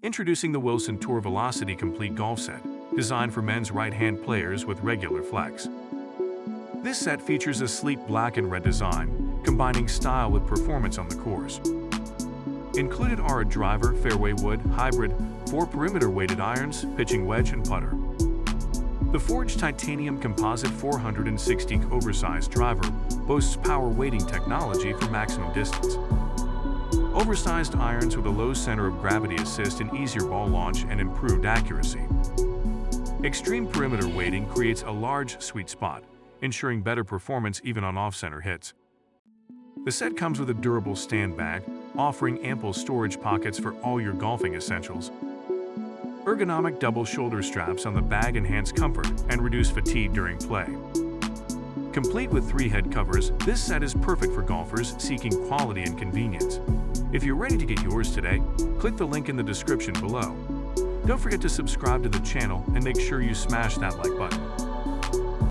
Introducing the Wilson Tour Velocity Complete Golf Set, designed for men's right-hand players with regular flex. This set features a sleek black and red design, combining style with performance on the course. Included are a driver, fairway wood, hybrid, 4 perimeter weighted irons, pitching wedge, and putter. The forged titanium composite 460 oversized driver boasts power weighting technology for maximum distance. Oversized irons with a low center of gravity assist in easier ball launch and improved accuracy. Extreme perimeter weighting creates a large, sweet spot, ensuring better performance even on off-center hits. The set comes with a durable stand bag, offering ample storage pockets for all your golfing essentials. Ergonomic double shoulder straps on the bag enhance comfort and reduce fatigue during play. Complete with 3 head covers, this set is perfect for golfers seeking quality and convenience. If you're ready to get yours today, click the link in the description below. Don't forget to subscribe to the channel and make sure you smash that like button.